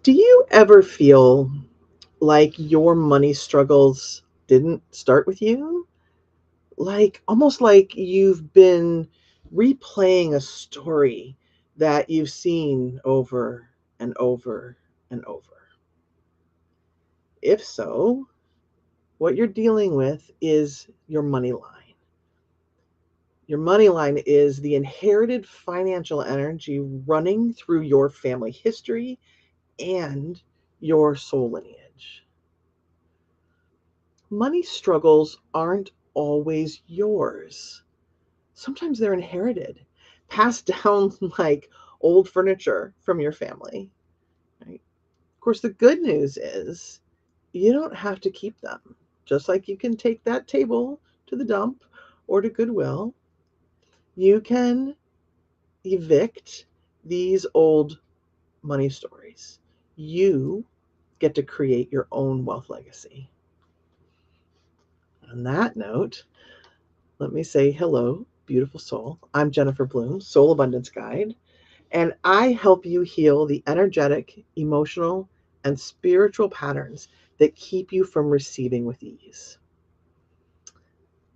Do you ever feel like your money struggles didn't start with you? Like almost like you've been replaying a story that you've seen over and over and over. If so, what you're dealing with is your money line. Your money line is the inherited financial energy running through your family history and your soul lineage. Money struggles aren't always yours. Sometimes they're inherited, passed down like old furniture from your family. Right? Of course, the good news is you don't have to keep them. Just like you can take that table to the dump or to Goodwill, you can evict these old money stories. You get to create your own wealth legacy. On that note, let me say hello, beautiful soul. I'm Jennifer Bloom, Soul Abundance Guide, and I help you heal the energetic, emotional, and spiritual patterns that keep you from receiving with ease.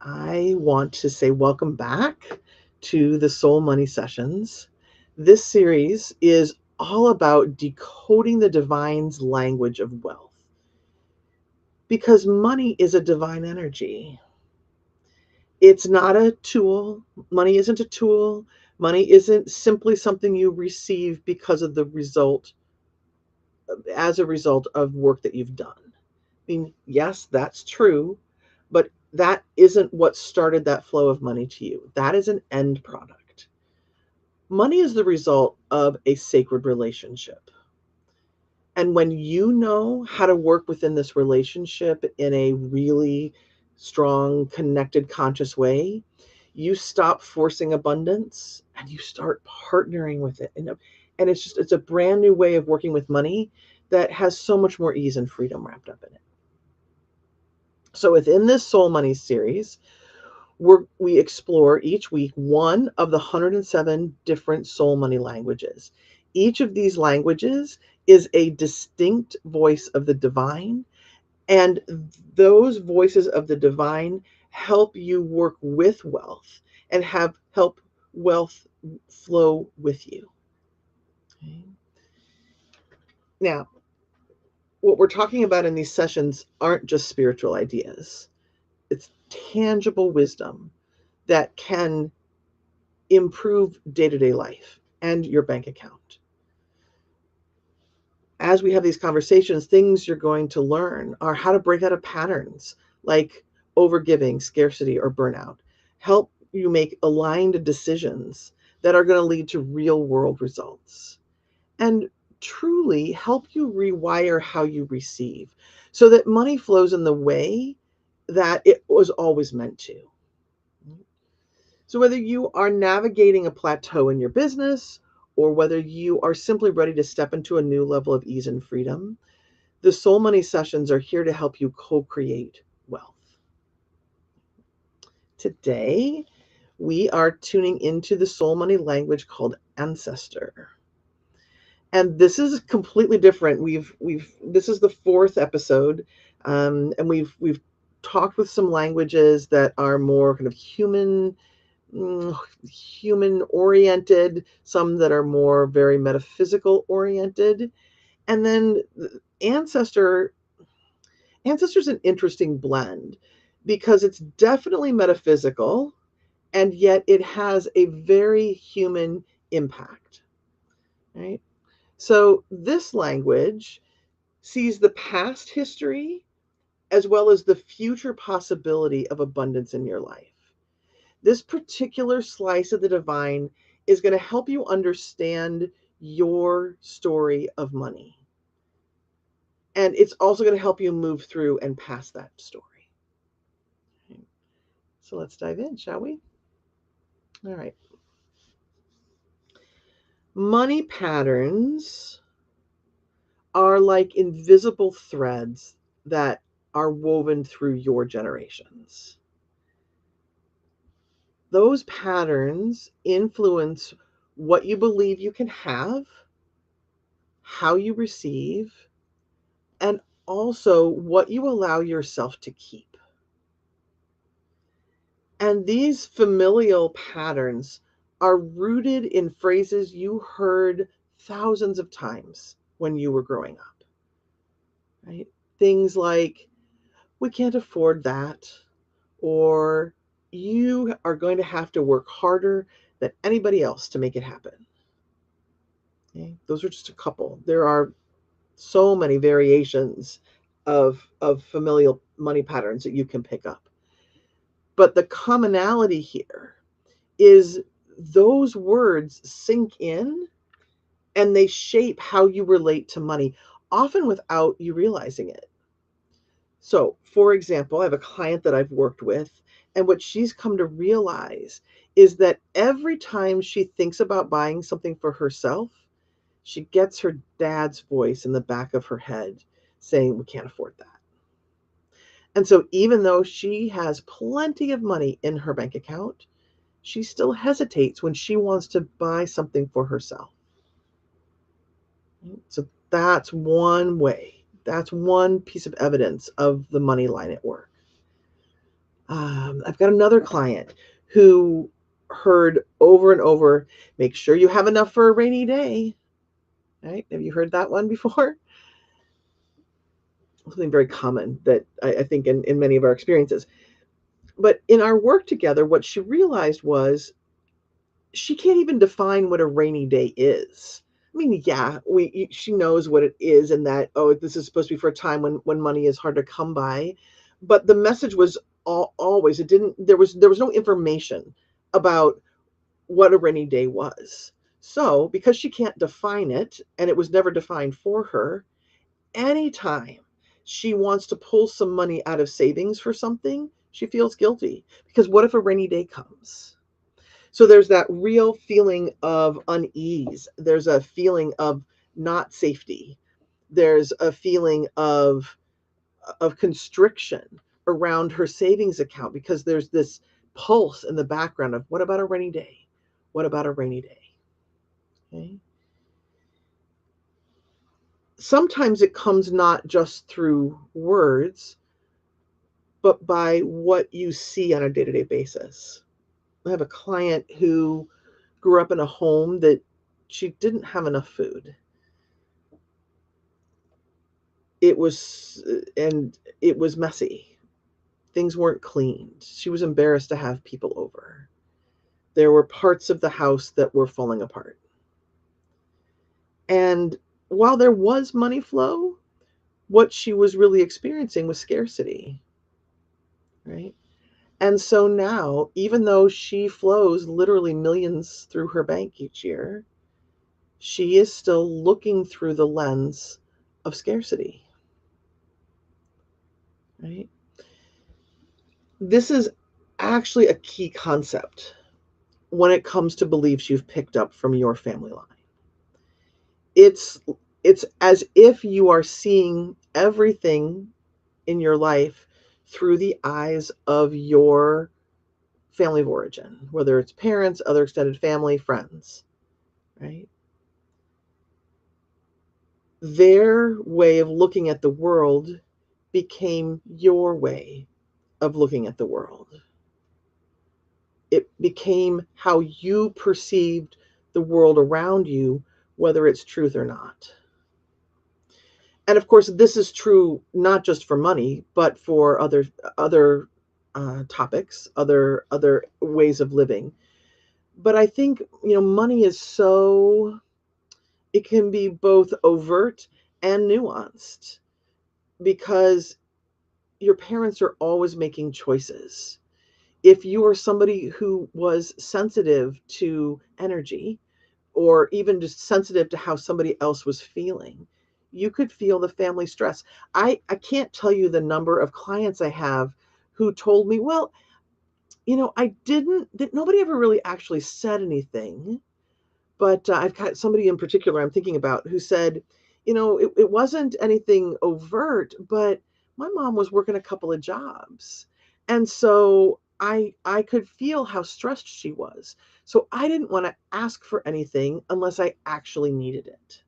I want to say welcome back to the Soul Money Sessions. This series is all about decoding the divine's language of wealth because money is a divine energy. It's not a tool. Money isn't a tool. Money isn't simply something you receive because of the result, as a result of work that you've done. I mean, yes, that's true, but that isn't what started that flow of money to you. That is an end product. Money is the result of a sacred relationship. And when you know how to work within this relationship in a really strong, connected, conscious way, you stop forcing abundance and you start partnering with it. And it's a brand new way of working with money that has so much more ease and freedom wrapped up in it. So within this Soul Money series, we explore each week one of the 107 different soul money languages. Each of these languages is a distinct voice of the divine, and those voices of the divine help you work with wealth and help wealth flow with you. Okay. Now, what we're talking about in these sessions aren't just spiritual ideas. It's tangible wisdom that can improve day-to-day life and your bank account. As we have these conversations, things you're going to learn are how to break out of patterns like overgiving, scarcity, or burnout. Help you make aligned decisions that are going to lead to real world results. And truly help you rewire how you receive so that money flows in the way that it was always meant to. So, whether you are navigating a plateau in your business or whether you are simply ready to step into a new level of ease and freedom, the Soul Money Sessions are here to help you co create wealth. Today, we are tuning into the soul money language called Ancestor. And this is completely different. This is the fourth episode, and we've talked with some languages that are more kind of human oriented, some that are more very metaphysical oriented. And then ancestor ancestor is an interesting blend because it's definitely metaphysical and yet it has a very human impact, right? So this language sees the past history as well as the future possibility of abundance in your life. This particular slice of the divine is going to help you understand your story of money. And it's also going to help you move through and past that story. Okay. So let's dive in, shall we? All right. Money patterns are like invisible threads that are woven through your generations. Those patterns influence what you believe you can have, how you receive, and also what you allow yourself to keep. And these familial patterns are rooted in phrases you heard thousands of times when you were growing up, right? Things like, we can't afford that, or you are going to have to work harder than anybody else to make it happen. Okay? Those are just a couple. There are so many variations of familial money patterns that you can pick up. But the commonality here is those words sink in and they shape how you relate to money, often without you realizing it. So, for example, I have a client that I've worked with, and what she's come to realize is that every time she thinks about buying something for herself, she gets her dad's voice in the back of her head saying, we can't afford that. And so, even though she has plenty of money in her bank account, she still hesitates when she wants to buy something for herself. So, that's one way. That's one piece of evidence of the money line at work. I've got another client who heard over and over, make sure you have enough for a rainy day. Right? Have you heard that one before? Something very common that I think in many of our experiences. But in our work together, what she realized was she can't even define what a rainy day is. I mean, yeah, she knows what it is, and that, oh, this is supposed to be for a time when money is hard to come by. But the message was always, it didn't, there was no information about what a rainy day was. So because she can't define it, and it was never defined for her, anytime she wants to pull some money out of savings for something, she feels guilty, because what if a rainy day comes? So there's that real feeling of unease. There's a feeling of not safety. There's a feeling of constriction around her savings account, because there's this pulse in the background of, what about a rainy day? What about a rainy day? Okay. Sometimes it comes not just through words, but by what you see on a day-to-day basis. I have a client who grew up in a home that she didn't have enough food. It was messy. Things weren't cleaned. She was embarrassed to have people over. There were parts of the house that were falling apart. And while there was money flow, what she was really experiencing was scarcity, right? And so now, even though she flows literally millions through her bank each year, she is still looking through the lens of scarcity, right? This is actually a key concept when it comes to beliefs you've picked up from your family line. It's it's as if you are seeing everything in your life through the eyes of your family of origin, whether it's parents, other extended family, friends, right? Their way of looking at the world became your way of looking at the world. It became how you perceived the world around you, whether it's truth or not. And of course, this is true not just for money, but for other topics, other ways of living. But I think, money is so, it can be both overt and nuanced, because your parents are always making choices. If you are somebody who was sensitive to energy, or even just sensitive to how somebody else was feeling, you could feel the family stress. I can't tell you the number of clients I have who told me, well, I didn't, that nobody ever really actually said anything. But I've got somebody in particular I'm thinking about who said, it wasn't anything overt, but my mom was working a couple of jobs. And so I could feel how stressed she was. So I didn't want to ask for anything unless I actually needed it.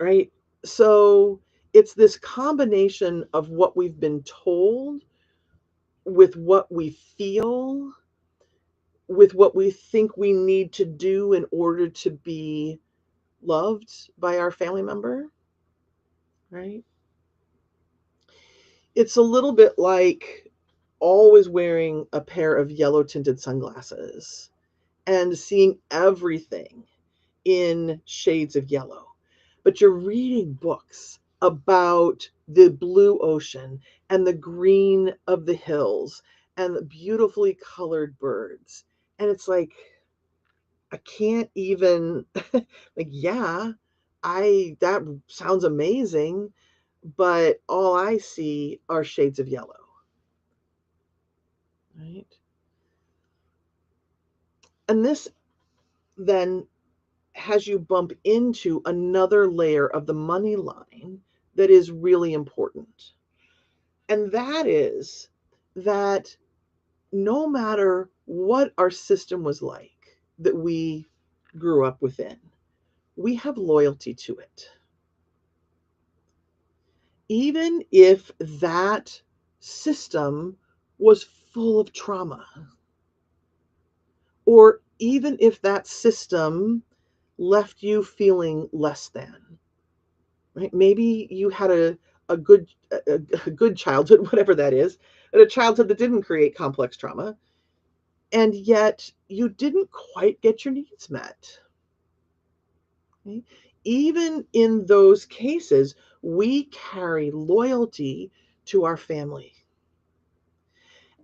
right? So it's this combination of what we've been told with what we feel, with what we think we need to do in order to be loved by our family member, right? It's a little bit like always wearing a pair of yellow tinted sunglasses and seeing everything in shades of yellow. But you're reading books about the blue ocean and the green of the hills and the beautifully colored birds. And it's like, I can't even, like, yeah, that sounds amazing, but all I see are shades of yellow, right? And this then has you bump into another layer of the money line that is really important. And that is that no matter what our system was like that we grew up within, we have loyalty to it. Even if that system was full of trauma, or even if that system left you feeling less than, right? Maybe you had a good a good childhood, whatever that is, but a childhood that didn't create complex trauma, and yet you didn't quite get your needs met. Okay? Even in those cases, we carry loyalty to our family.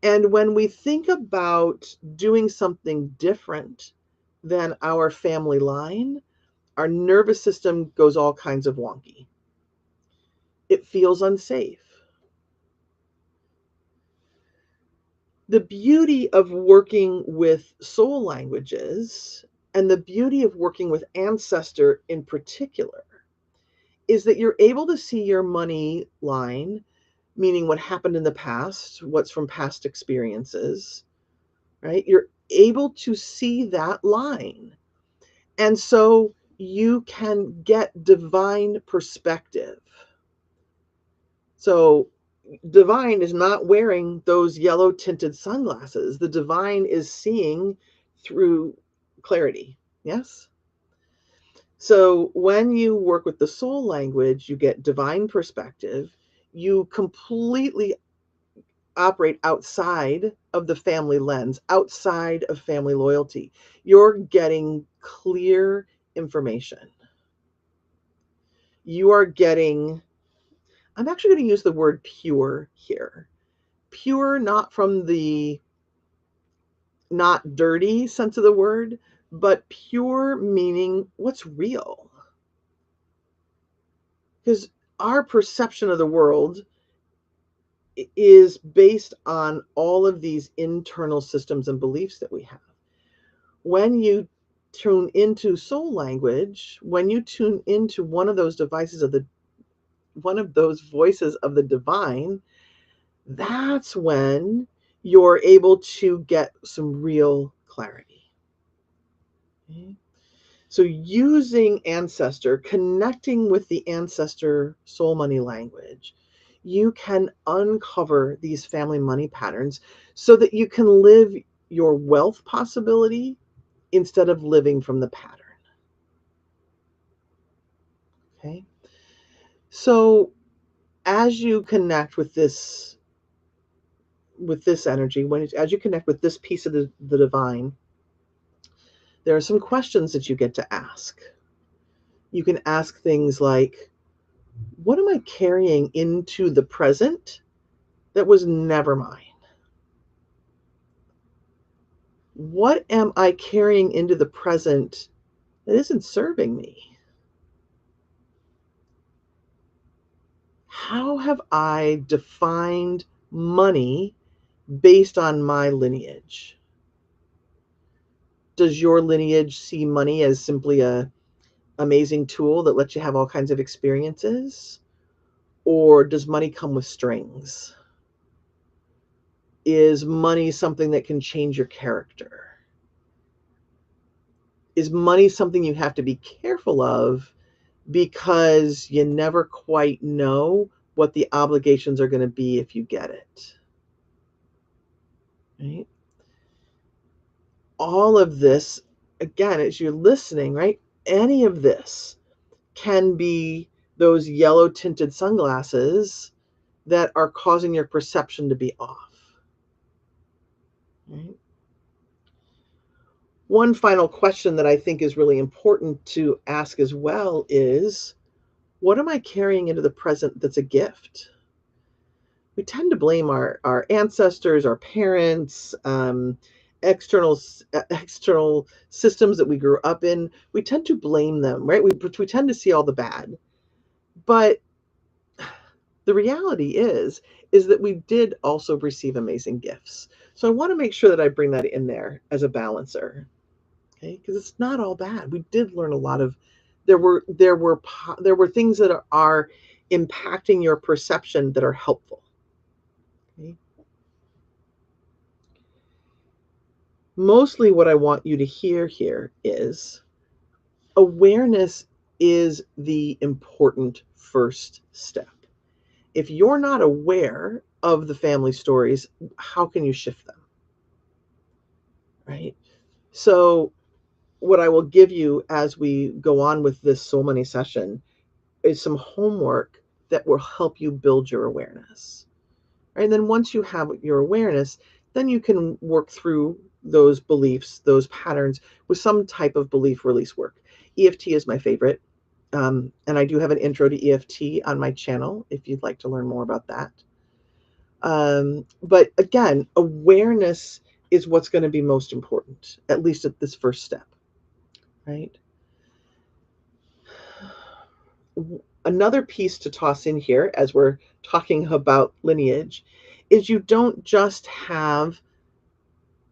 And when we think about doing something different than our family line, our nervous system goes all kinds of wonky. It feels unsafe. The beauty of working with soul languages and the beauty of working with Ancestor in particular is that you're able to see your money line, meaning what happened in the past, what's from past experiences, right? You're able to see that line. And so you can get divine perspective. So divine is not wearing those yellow tinted sunglasses. The divine is seeing through clarity. Yes? So when you work with the soul language, you get divine perspective. You completely operate outside of the family lens, outside of family loyalty. You're getting clear information. You are getting, I'm actually going to use the word pure here. Pure, not from the not dirty sense of the word, but pure meaning what's real. Because our perception of the world is based on all of these internal systems and beliefs that we have. When you tune into soul language, when you tune into one of those devices of the one of those voices of the divine, that's when you're able to get some real clarity. Okay? So using Ancestor, connecting with the Ancestor Soul Money Language, you can uncover these family money patterns so that you can live your wealth possibility instead of living from the pattern. Okay. So as you connect with this energy, as you connect with this piece of the divine, there are some questions that you get to ask. You can ask things like, what am I carrying into the present that was never mine? What am I carrying into the present that isn't serving me? How have I defined money based on my lineage? Does your lineage see money as simply a amazing tool that lets you have all kinds of experiences? Or does money come with strings? Is money something that can change your character? Is money something you have to be careful of because you never quite know what the obligations are going to be if you get it. Right? All of this, again, as you're listening, right? Any of this can be those yellow tinted sunglasses that are causing your perception to be off. Right? One final question that I think is really important to ask as well is, what am I carrying into the present that's a gift? We tend to blame our ancestors, our parents, external systems that we grew up in. We tend to blame them, right? We tend to see all the bad. But the reality is that we did also receive amazing gifts. So I want to make sure that I bring that in there as a balancer, okay? Because it's not all bad. We did learn a lot of. There were things that are impacting your perception that are helpful. Okay? Mostly, what I want you to hear here is awareness is the important first step. If you're not aware of the family stories, how can you shift them? Right? So, what I will give you as we go on with this soul money session is some homework that will help you build your awareness. Right? And then once you have your awareness, then you can work through those beliefs, those patterns with some type of belief release work. EFT is my favorite. And I do have an intro to EFT on my channel if you'd like to learn more about that. But again, awareness is what's going to be most important, at least at this first step, right? Another piece to toss in here as we're talking about lineage is you don't just have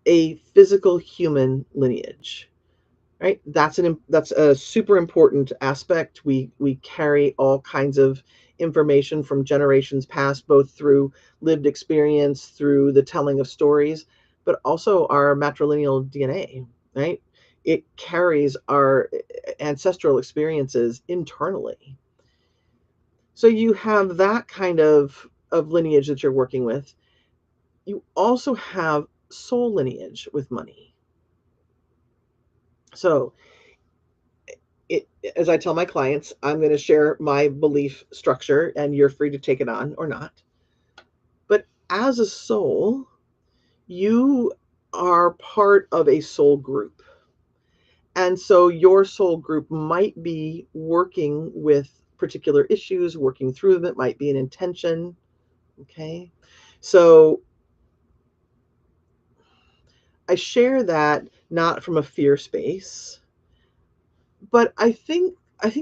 a physical human lineage, right? That's a super important aspect. We carry all kinds of information from generations past, both through lived experience, through the telling of stories, but also our matrilineal DNA, right? It carries our ancestral experiences internally. So you have that kind of lineage that you're working with. You also have soul lineage with money. So as I tell my clients, I'm going to share my belief structure and you're free to take it on or not. But as a soul, you are part of a soul group. And so your soul group might be working with particular issues, working through them. It might be an intention. Okay. So I share that not from a fear space, but I think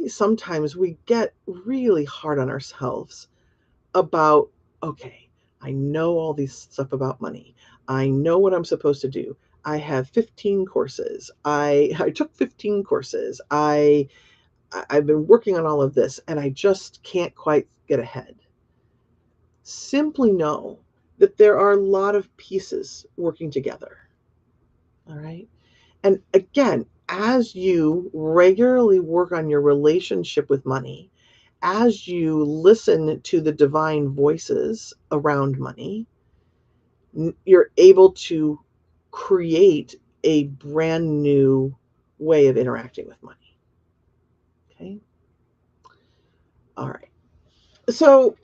sometimes we get really hard on ourselves about, okay, I know all this stuff about money. I know what I'm supposed to do. I have 15 courses. I took 15 courses. I've been working on all of this and I just can't quite get ahead. Simply know that there are a lot of pieces working together. All right. And again, as you regularly work on your relationship with money, as you listen to the divine voices around money, you're able to create a brand new way of interacting with money. Okay. All right. So,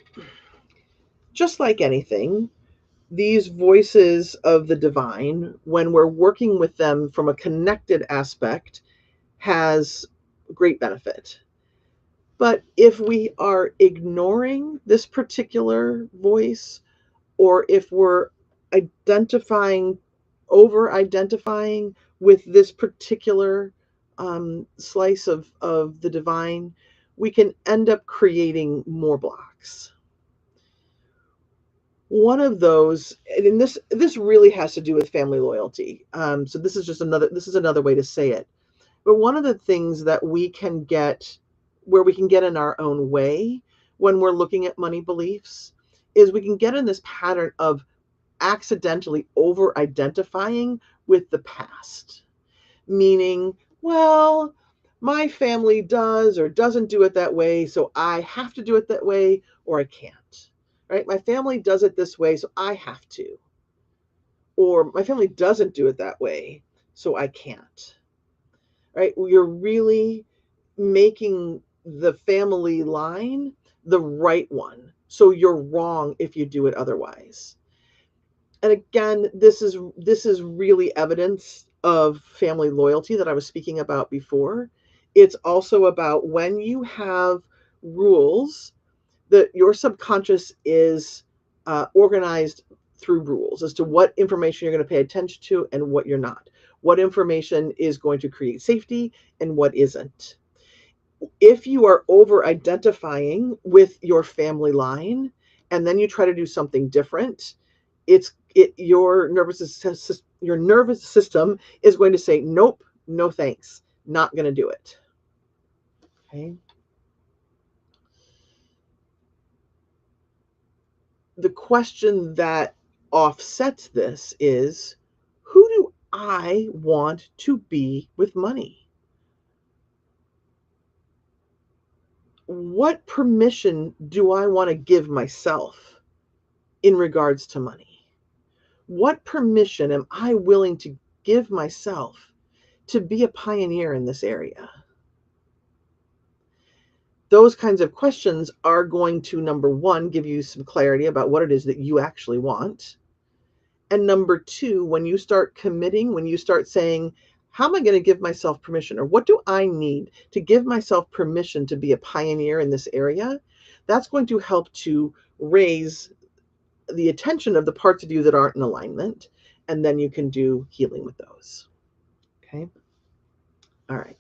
just like anything, these voices of the divine, when we're working with them from a connected aspect, has great benefit. But if we are ignoring this particular voice, or if we're identifying, over identifying with this particular slice of the divine, we can end up creating more blocks. One of those, and this really has to do with family loyalty. So this is another way to say it. But one of the things that we can get, where we can get in our own way when we're looking at money beliefs, is we can get in this pattern of accidentally over identifying with the past. Meaning, well, my family does or doesn't do it that way, so I have to do it that way or I can't. Right? My family does it this way, so I have to. Or my family doesn't do it that way, so I can't. Right? You're really making the family line the right one. So you're wrong if you do it otherwise. And again, this is really evidence of family loyalty that I was speaking about before. It's also about when you have rules that your subconscious is organized through rules as to what information you're going to pay attention to and what you're not, what information is going to create safety and what isn't. If you are over identifying with your family line and then you try to do something different, your nervous system is going to say nope, no thanks, not going to do it. Okay. The question that offsets this is, who do I want to be with money? What permission do I want to give myself in regards to money? What permission am I willing to give myself to be a pioneer in this area? Those kinds of questions are going to, number one, give you some clarity about what it is that you actually want. And number two, when you start committing, when you start saying, how am I going to give myself permission? Or what do I need to give myself permission to be a pioneer in this area? That's going to help to raise the attention of the parts of you that aren't in alignment. And then you can do healing with those. Okay. All right.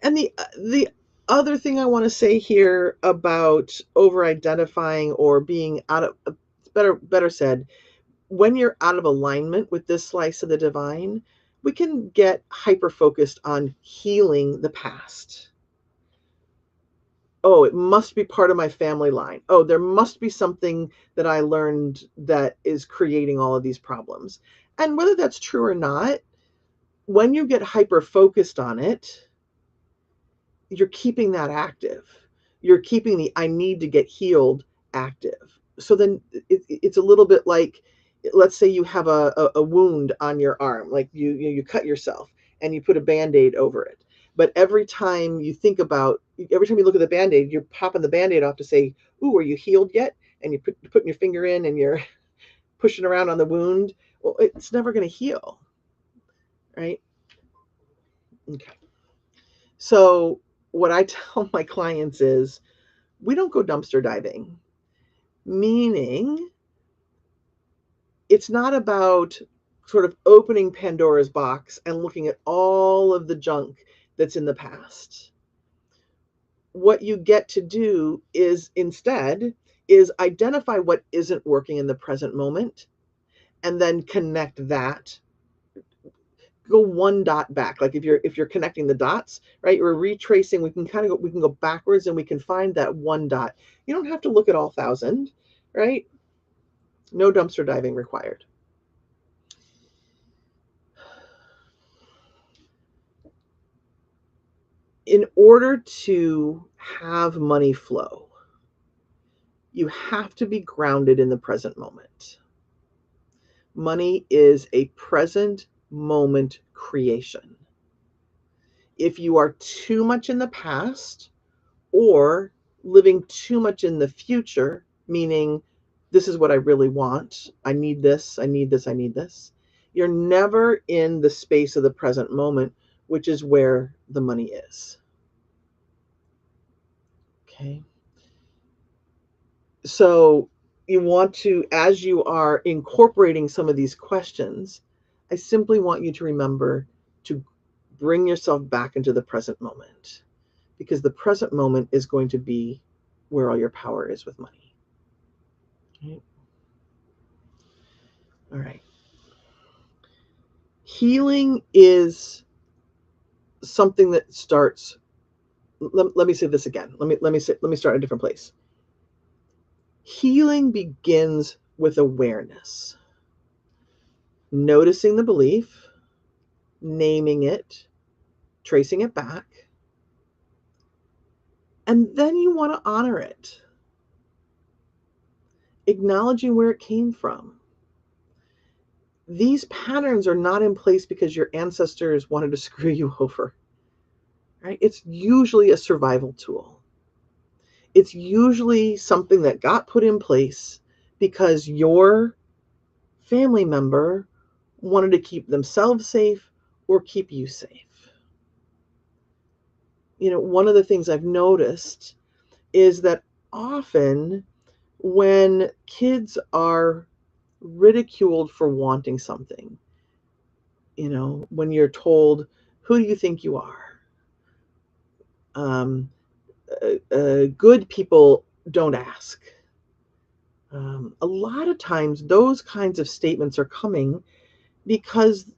And the other thing I want to say here about over identifying or being out of, better said, when you're out of alignment with this slice of the divine, we can get hyper focused on healing the past. Oh, it must be part of my family line. Oh, there must be something that I learned that is creating all of these problems. And whether that's true or not, when you get hyper focused on it, you're keeping that active. You're keeping the I need to get healed active. So then it's a little bit like, let's say you have a wound on your arm, like you cut yourself and you put a Band-Aid over it. But every time you look at the Band-Aid, you're popping the Band-Aid off to say, ooh, are you healed yet? And you're putting your finger in and you're pushing around on the wound. Well, it's never going to heal, right? Okay. So what I tell my clients is, we don't go dumpster diving, meaning it's not about sort of opening Pandora's box and looking at all of the junk that's in the past. What you get to do is instead is identify what isn't working in the present moment and then connect that. Go one dot back. Like if you're connecting the dots, right? We're retracing. We can go backwards and we can find that one dot. You don't have to look at all 1,000, right? No dumpster diving required. In order to have money flow, you have to be grounded in the present moment. Money is a present moment creation. If you are too much in the past or living too much in the future, meaning this is what I really want, I need this, I need this, I need this, you're never in the space of the present moment, which is where the money is. Okay. So you want to, as you are incorporating some of these questions, I simply want you to remember to bring yourself back into the present moment, because the present moment is going to be where all your power is with money. Okay. All right. Healing is something that starts. Let me say this again. Let me start in a different place. Healing begins with awareness. Noticing the belief, naming it, tracing it back, and then you want to honor it, acknowledging where it came from. These patterns are not in place because your ancestors wanted to screw you over, right? It's usually a survival tool. It's usually something that got put in place because your family member wanted to keep themselves safe or keep you safe. One of the things I've noticed is that often when kids are ridiculed for wanting something, when you're told, who do you think you are? Good people don't ask. A lot of times those kinds of statements are coming because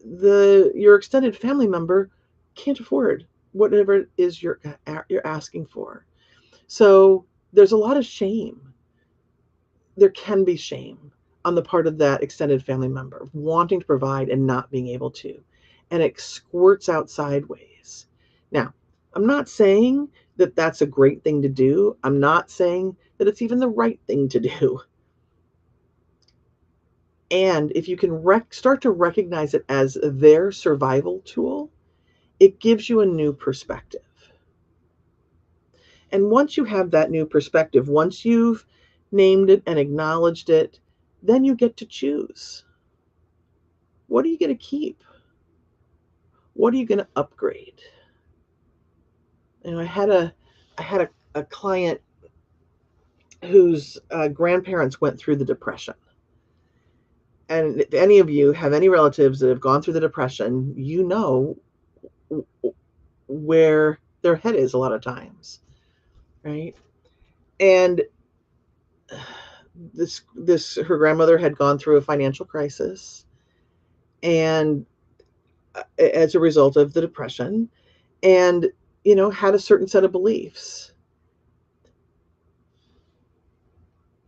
your extended family member can't afford whatever it is you're asking for. So there's a lot of shame. There can be shame on the part of that extended family member wanting to provide and not being able to, and it squirts out sideways. Now, I'm not saying that that's a great thing to do. I'm not saying that it's even the right thing to do. And if you can start to recognize it as their survival tool, it gives you a new perspective. And once you have that new perspective, once you've named it and acknowledged it, then you get to choose. What are you going to keep? What are you going to upgrade? I had a client whose grandparents went through the Depression. And if any of you have any relatives that have gone through the Depression, you know where their head is a lot of times, right? And this her grandmother had gone through a financial crisis, and as a result of the Depression, and had a certain set of beliefs.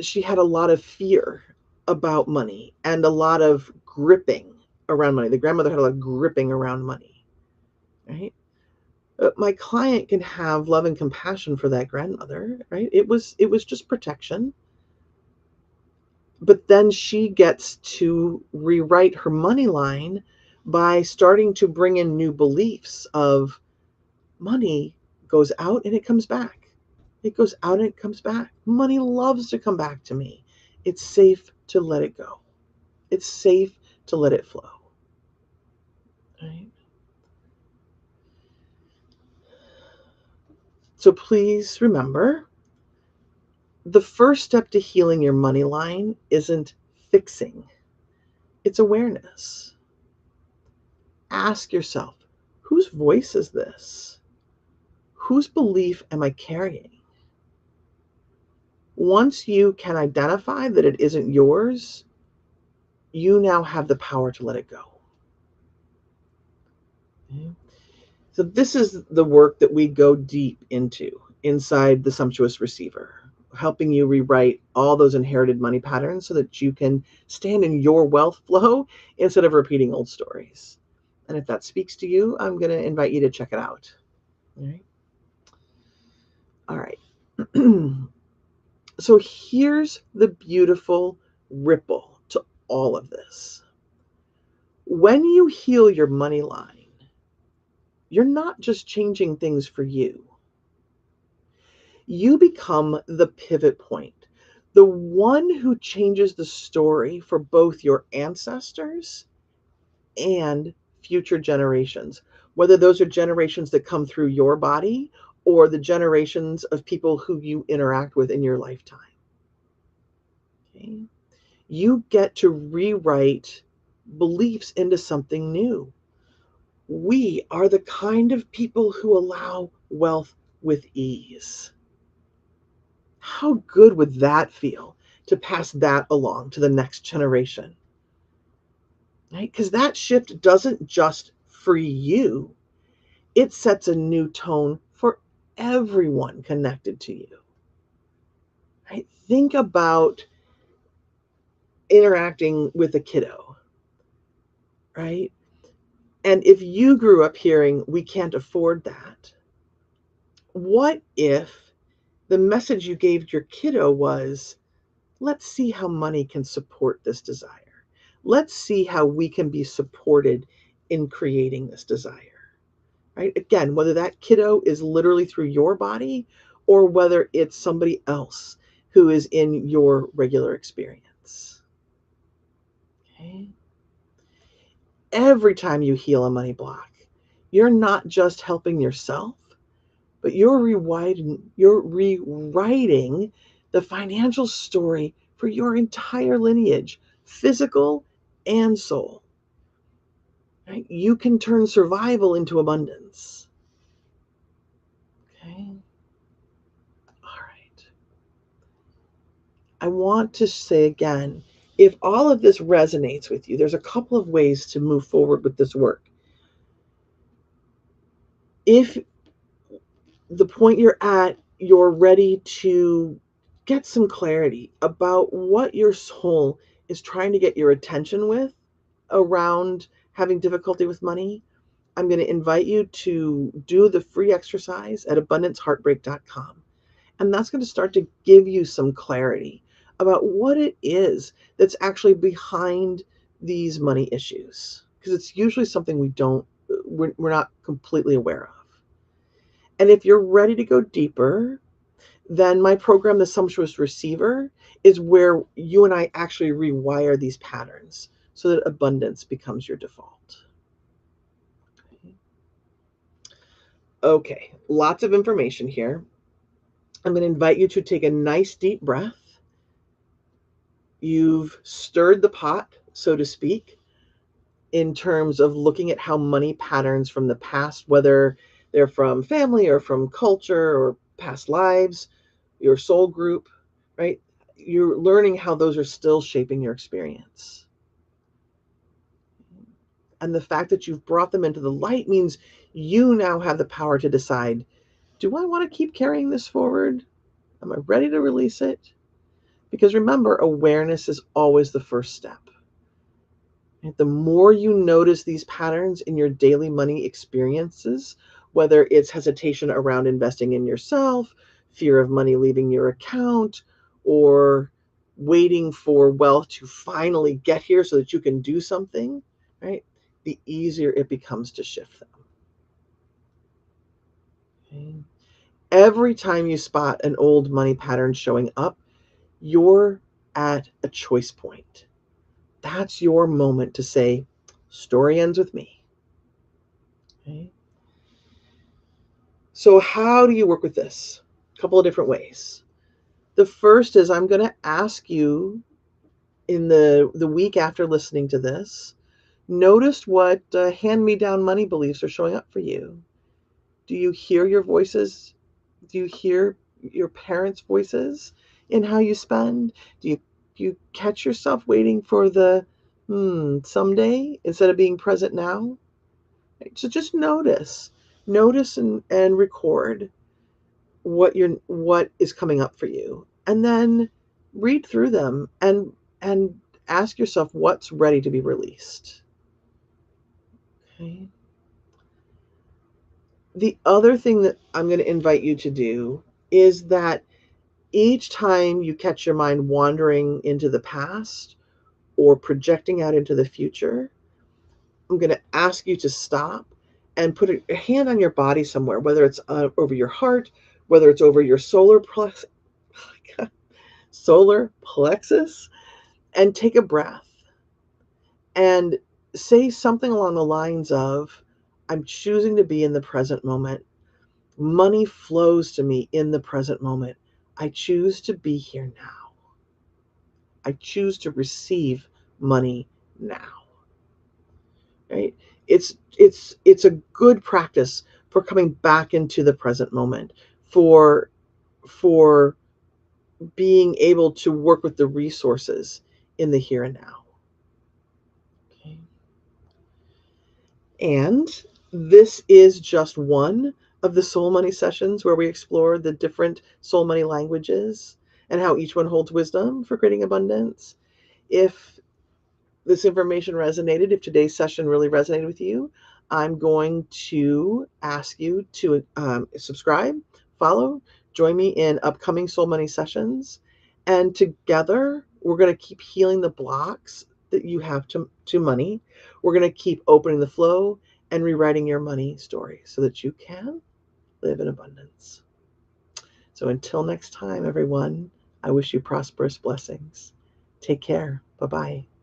She had a lot of fear about money and a lot of gripping around money. The grandmother had a lot of gripping around money, right? My client can have love and compassion for that grandmother, right? It was just protection. But then she gets to rewrite her money line by starting to bring in new beliefs of money goes out and it comes back. It goes out and it comes back. Money loves to come back to me. It's safe to let it go. It's safe to let it flow. Right? So please remember, the first step to healing your money line isn't fixing. It's awareness. Ask yourself, whose voice is this? Whose belief am I carrying? Once you can identify that it isn't yours, you now have the power to let it go. Okay? So this is the work that we go deep into inside the Sumptuous Receiver, helping you rewrite all those inherited money patterns so that you can stand in your wealth flow instead of repeating old stories. And if that speaks to you, I'm going to invite you to check it out. All right. All right. So here's the beautiful ripple to all of this. When you heal your money line, you're not just changing things for you. You become the pivot point, the one who changes the story for both your ancestors and future generations, whether those are generations that come through your body or the generations of people who you interact with in your lifetime. Okay? You get to rewrite beliefs into something new. We are the kind of people who allow wealth with ease. How good would that feel to pass that along to the next generation? Right? Because that shift doesn't just free you, it sets a new tone for everyone connected to you. Right? Think about interacting with a kiddo, right? And if you grew up hearing, we can't afford that, what if the message you gave your kiddo was, let's see how money can support this desire. Let's see how we can be supported in creating this desire, right? Again, whether that kiddo is literally through your body or whether it's somebody else who is in your regular experience. Okay? Every time you heal a money block, you're not just helping yourself, but you're rewriting the financial story for your entire lineage, physical and soul. Right? You can turn survival into abundance. Okay. All right. I want to say again, if all of this resonates with you, there's a couple of ways to move forward with this work. If the point you're at, you're ready to get some clarity about what your soul is trying to get your attention with around having difficulty with money, I'm going to invite you to do the free exercise at abundanceheartbreak.com. And that's going to start to give you some clarity about what it is that's actually behind these money issues. Because it's usually something we're not completely aware of. And if you're ready to go deeper, then my program, The Sumptuous Receiver, is where you and I actually rewire these patterns so that abundance becomes your default. Okay, lots of information here. I'm going to invite you to take a nice deep breath. You've stirred the pot, so to speak, in terms of looking at how money patterns from the past, whether they're from family or from culture or past lives, your soul group, right? You're learning how those are still shaping your experience. And the fact that you've brought them into the light means you now have the power to decide, do I want to keep carrying this forward? Am I ready to release it? Because remember, awareness is always the first step. The more you notice these patterns in your daily money experiences, whether it's hesitation around investing in yourself, fear of money leaving your account, or waiting for wealth to finally get here so that you can do something, right? The easier it becomes to shift them. Okay? Every time you spot an old money pattern showing up, you're at a choice point. That's your moment to say, story ends with me. Okay? So how do you work with this? A couple of different ways. The first is I'm going to ask you in the week after listening to this, notice what hand-me-down money beliefs are showing up for you. Do you hear your voices? Do you hear your parents' voices in how you spend? Do you catch yourself waiting for the someday instead of being present now? Right? So just notice and record what is coming up for you, and then read through them and ask yourself what's ready to be released. Okay. The other thing that I'm going to invite you to do is that each time you catch your mind wandering into the past or projecting out into the future, I'm going to ask you to stop and put a hand on your body somewhere, whether it's over your heart, whether it's over your solar plexus, and take a breath and say something along the lines of, I'm choosing to be in the present moment. Money flows to me in the present moment. I choose to be here now. I choose to receive money now. Right? It's a good practice for coming back into the present moment, for being able to work with the resources in the here and now. Okay. And this is just one of the soul money sessions where we explore the different soul money languages and how each one holds wisdom for creating abundance. If this information resonated, if today's session really resonated with you, I'm going to ask you to subscribe, follow, join me in upcoming Soul Money sessions. And together, we're going to keep healing the blocks that you have to money. We're going to keep opening the flow and rewriting your money story so that you can live in abundance. So until next time, everyone, I wish you prosperous blessings. Take care. Bye-bye.